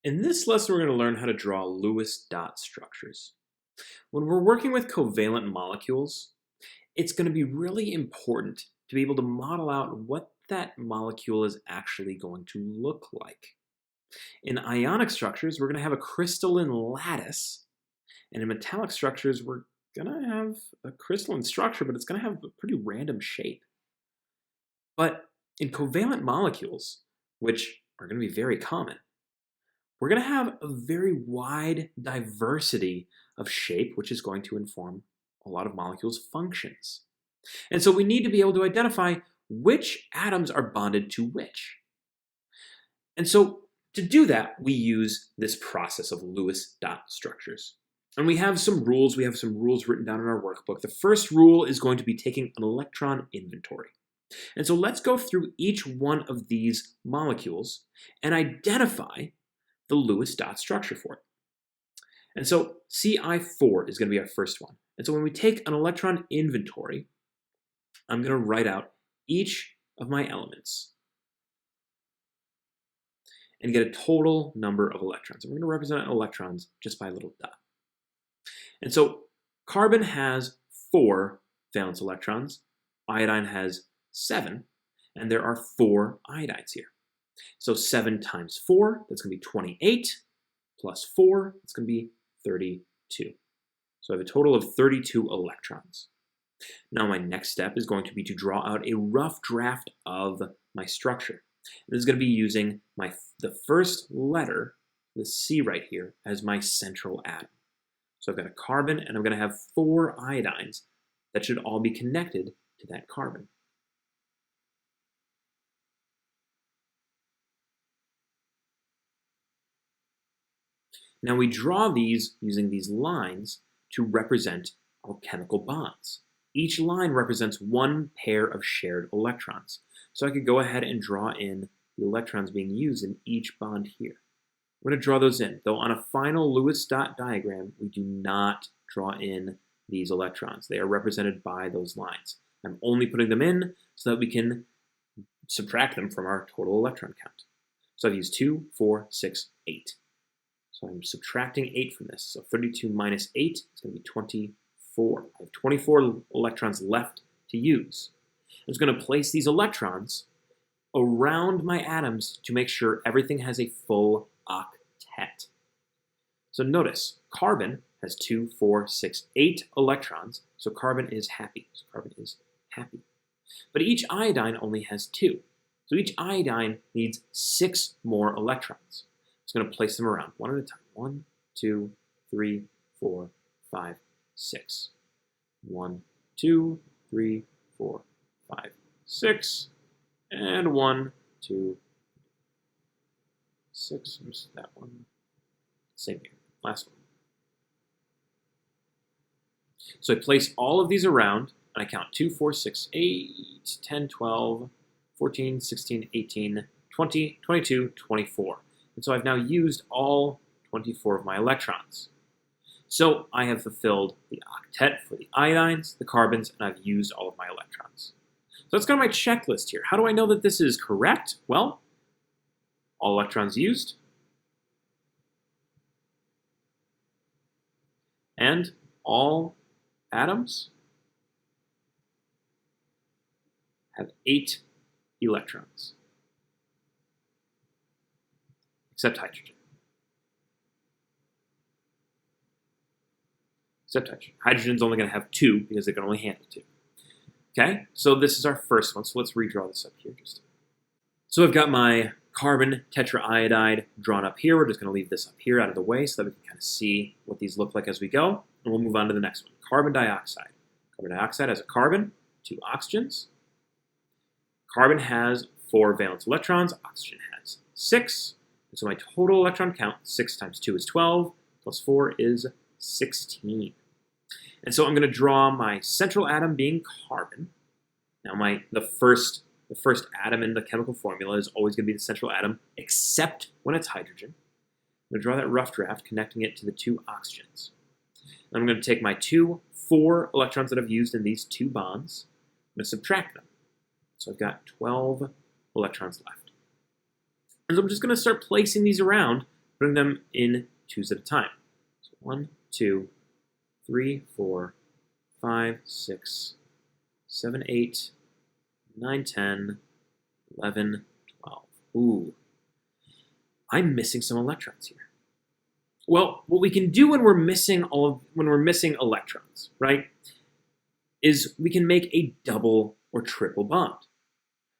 In this lesson, we're going to learn how to draw Lewis dot structures. When we're working with covalent molecules, it's going to be really important to be able to model out what that molecule is actually going to look like. In ionic structures, we're going to have a crystalline lattice, and in metallic structures, we're going to have a crystalline structure, but it's going to have a pretty random shape. But in covalent molecules, which are going to be very common, we're going to have a very wide diversity of shape, which is going to inform a lot of molecules' functions. And so we need to be able to identify which atoms are bonded to which. And so to do that, we use this process of Lewis dot structures. And we have some rules. We have some rules written down in our workbook. The first rule is going to be taking an electron inventory. And so let's go through each one of these molecules and identify the Lewis dot structure for it. And so Ci4 is going to be our first one. And so when we take an electron inventory, I'm going to write out each of my elements and get a total number of electrons. And we're going to represent electrons just by a little dot. And so carbon has 4 valence electrons, iodine has 7, and there are 4 iodines here. So 7 times 4, that's going to be 28, plus 4, that's going to be 32. So I have a total of 32 electrons. Now my next step is going to be to draw out a rough draft of my structure. This is going to be using the first letter, the C right here, as my central atom. So I've got a carbon, and I'm going to have 4 iodines that should all be connected to that carbon. Now we draw these using these lines to represent our chemical bonds. Each line represents one pair of shared electrons. So I could go ahead and draw in the electrons being used in each bond here. I'm going to draw those in, though on a final Lewis dot diagram, we do not draw in these electrons. They are represented by those lines. I'm only putting them in so that we can subtract them from our total electron count. So I've used 2, 4, 6, 8. So I'm subtracting 8 from this. So 32 minus 8 is going to be 24. I have 24 electrons left to use. I'm just going to place these electrons around my atoms to make sure everything has a full octet. So notice, carbon has 2, 4, 6, 8 electrons, so carbon is happy. But each iodine only has 2. So each iodine needs 6 more electrons. I'm going to place them around one at a time. 1, 2, 3, 4, 5, 6. 1, 2, 3, 4, 5, 6. And 1, 2, 6. Missed that one. Same here. Last one. So I place all of these around, and I count 2, 4, 6, 8, 10, 12, 14, 16, 18, 20, 22, 24. And so I've now used all 24 of my electrons. So I have fulfilled the octet for the iodines, the carbons, and I've used all of my electrons. So that's kind of my checklist here. How do I know that this is correct? Well, all electrons used, and all atoms have 8 electrons. Except hydrogen. Hydrogen's only going to have 2 because they can only handle 2. Okay, so this is our first one. So let's redraw this up here. So I've got my carbon tetraiodide drawn up here. We're just going to leave this up here out of the way so that we can kind of see what these look like as we go. And we'll move on to the next one. Carbon dioxide. Carbon dioxide has a carbon, 2 oxygens. Carbon has 4 valence electrons. Oxygen has 6. And so my total electron count, 6 times 2 is 12, plus 4 is 16. And so I'm going to draw my central atom being carbon. Now the first atom in the chemical formula is always going to be the central atom, except when it's hydrogen. I'm going to draw that rough draft, connecting it to the 2 oxygens. And I'm going to take my 4 electrons that I've used in these 2 bonds. I'm going to subtract them. So I've got 12 electrons left. And so I'm just going to start placing these around putting them in 2s at a time. So 1, 2, 3, 4, 5, 6, 7, 8, 9, 10, 11, 12. Ooh, I'm missing some electrons here. Well, what we can do when we're missing electrons, right, is we can make a double or triple bond.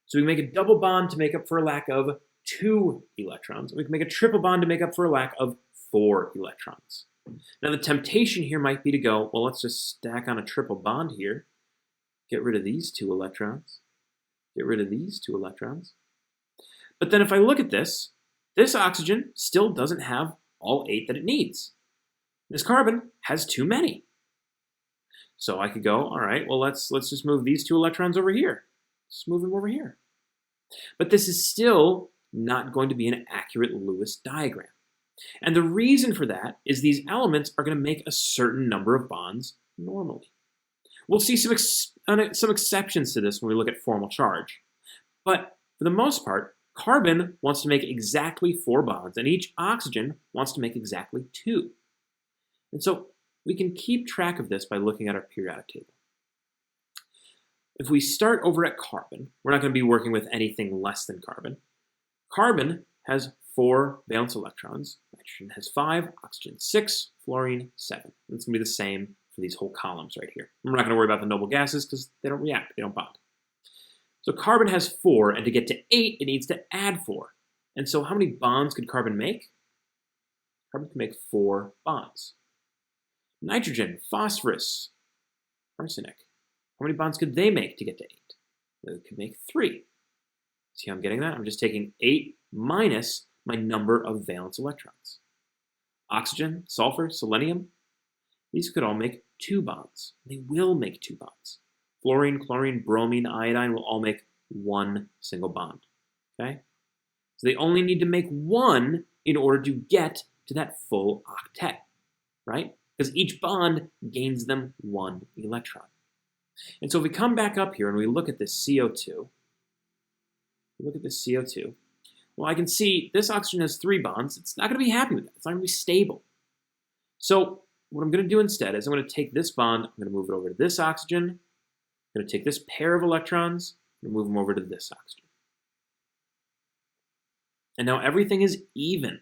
So we can make a double bond to make up for a lack of 2 electrons. We can make a triple bond to make up for a lack of 4 electrons. Now the temptation here might be to go, well, let's just stack on a triple bond here. Get rid of these 2 electrons. Get rid of these 2 electrons. But then if I look at this oxygen still doesn't have all 8 that it needs. This carbon has too many. So I could go, all right, well, let's just move these 2 electrons over here. Let's move them over here. But this is still not going to be an accurate Lewis diagram. And the reason for that is these elements are going to make a certain number of bonds normally. We'll see some exceptions to this when we look at formal charge. But for the most part, carbon wants to make exactly 4 bonds, and each oxygen wants to make exactly 2. And so we can keep track of this by looking at our periodic table. If we start over at carbon, we're not going to be working with anything less than carbon. Carbon has 4 valence electrons, nitrogen has 5, oxygen 6, fluorine 7. And it's going to be the same for these whole columns right here. We're not going to worry about the noble gases because they don't react, they don't bond. So carbon has 4, and to get to 8, it needs to add 4. And so how many bonds could carbon make? Carbon can make 4 bonds. Nitrogen, phosphorus, arsenic. How many bonds could they make to get to 8? They could make 3. See how I'm getting that? I'm just taking 8 minus my number of valence electrons. Oxygen, sulfur, selenium, these could all make 2 bonds. They will make 2 bonds. Fluorine, chlorine, bromine, iodine will all make 1 single bond. Okay? So they only need to make 1 in order to get to that full octet, right? Because each bond gains them 1 electron. And so if we come back up here and we look at this CO2, well, I can see this oxygen has 3 bonds. It's not going to be happy with that. It's not going to be stable. So what I'm going to do instead is I'm going to take this bond, I'm going to move it over to this oxygen. I'm going to take this pair of electrons and move them over to this oxygen. And now everything is even.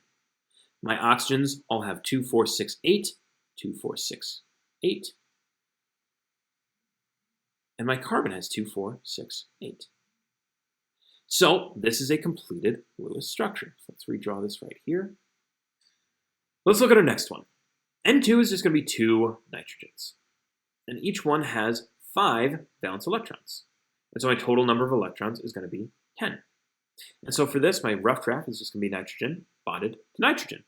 My oxygens all have 2, 4, 6, 8, 2, 4, 6, 8. And my carbon has 2, 4, 6, 8. So this is a completed Lewis structure. So let's redraw this right here. Let's look at our next one. N2 is just going to be 2 nitrogens. And each one has 5 valence electrons. And so my total number of electrons is going to be 10. And so for this, my rough draft is just going to be nitrogen bonded to nitrogen.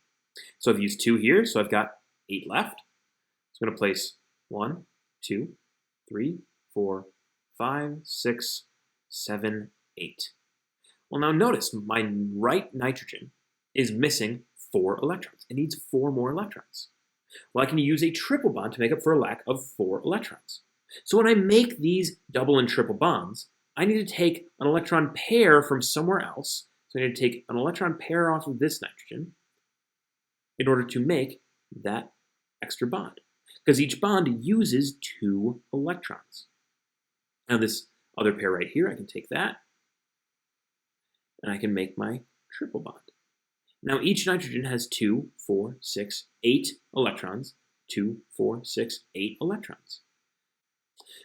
So I've used 2 here, so I've got 8 left. So I'm going to place 1, 2, 3, 4, 5, 6, 7, 8. Well, now notice my right nitrogen is missing 4 electrons. It needs 4 more electrons. Well, I can use a triple bond to make up for a lack of 4 electrons. So when I make these double and triple bonds, I need to take an electron pair from somewhere else. So I need to take an electron pair off of this nitrogen in order to make that extra bond. Because each bond uses 2 electrons. Now this other pair right here, I can take that, and I can make my triple bond. Now each nitrogen has 2, 4, 6, 8 electrons. 2, 4, 6, 8 electrons.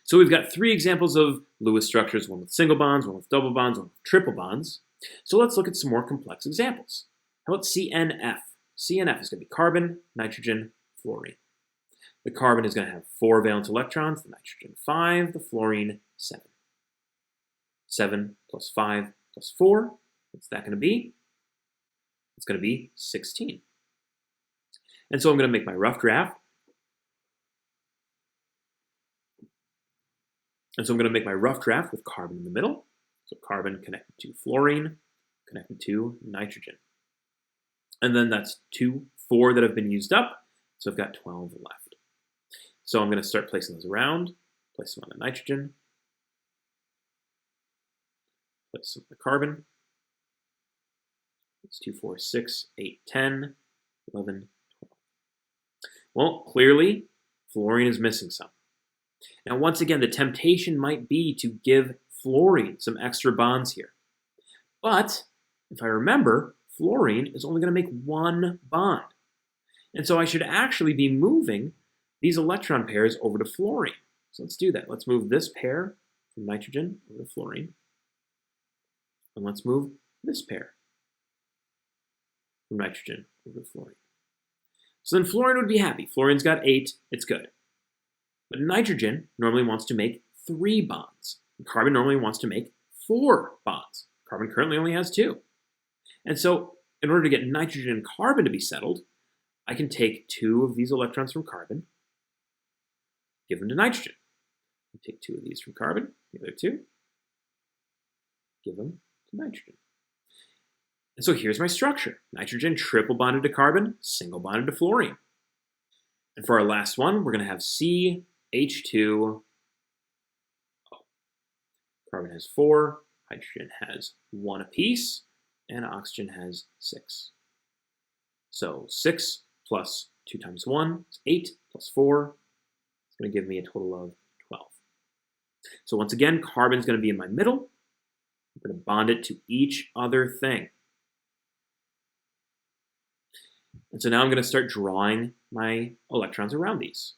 So we've got 3 examples of Lewis structures, one with single bonds, one with double bonds, one with triple bonds. So let's look at some more complex examples. How about CNF? CNF is going to be carbon, nitrogen, fluorine. The carbon is going to have 4 valence electrons, the nitrogen 5, the fluorine 7. 7 plus 5 plus 4, what's that going to be? It's going to be 16. And so I'm going to make my rough draft. With carbon in the middle. So carbon connected to fluorine, connected to nitrogen. And then that's 4 that have been used up. So I've got 12 left. So I'm going to start placing those around. Place them on the nitrogen. Place some on the carbon. It's 2, 4, 6, 8, 10. 11, 12. Well, clearly, fluorine is missing some. Now, once again, the temptation might be to give fluorine some extra bonds here. But, if I remember, fluorine is only going to make one bond. And so I should actually be moving these electron pairs over to fluorine. So let's do that. Let's move this pair from nitrogen over to fluorine. And let's move this pair from nitrogen over to fluorine. So then fluorine would be happy. Fluorine's got 8, it's good. But nitrogen normally wants to make 3 bonds. And carbon normally wants to make 4 bonds. Carbon currently only has 2. And so in order to get nitrogen and carbon to be settled, I can take 2 of these electrons from carbon, give them to nitrogen. Take 2 of these from carbon, the other 2, give them to nitrogen. And so here's my structure. Nitrogen triple bonded to carbon, single bonded to fluorine. And for our last one, we're going to have CH2O. Carbon has 4, hydrogen has 1 apiece, and oxygen has 6. So 6 plus 2 times 1 is 8, plus 4 is going to give me a total of 12. So once again, carbon is going to be in my middle. I'm going to bond it to each other thing. And so now I'm going to start drawing my electrons around these.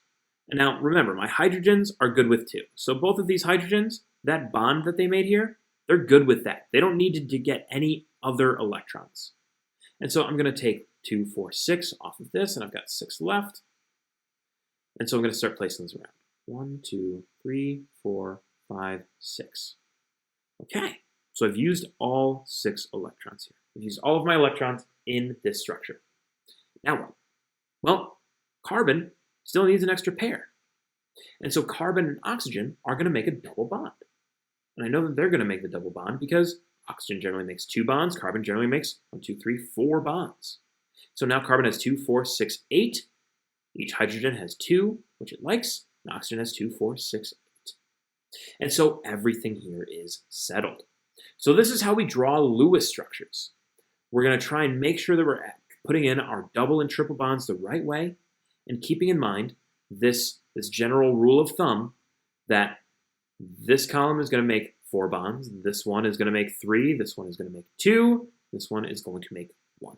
And now remember, my hydrogens are good with 2. So both of these hydrogens, that bond that they made here, they're good with that. They don't need to get any other electrons. And so I'm going to take 2, 4, 6 off of this, and I've got 6 left. And so I'm going to start placing these around. 1, 2, 3, 4, 5, 6. Okay, so I've used all 6 electrons here. I've used all of my electrons in this structure. Now what? Well, carbon still needs an extra pair. And so carbon and oxygen are going to make a double bond. And I know that they're going to make the double bond because oxygen generally makes 2 bonds, carbon generally makes 1, 2, 3, 4 bonds. So now carbon has 2, 4, 6, 8. Each hydrogen has 2, which it likes, and oxygen has 2, 4, 6, 8. And so everything here is settled. So this is how we draw Lewis structures. We're going to try and make sure that we're putting in our double and triple bonds the right way, and keeping in mind this general rule of thumb that this column is going to make 4 bonds, this one is going to make 3, this one is going to make 2, this one is going to make 1.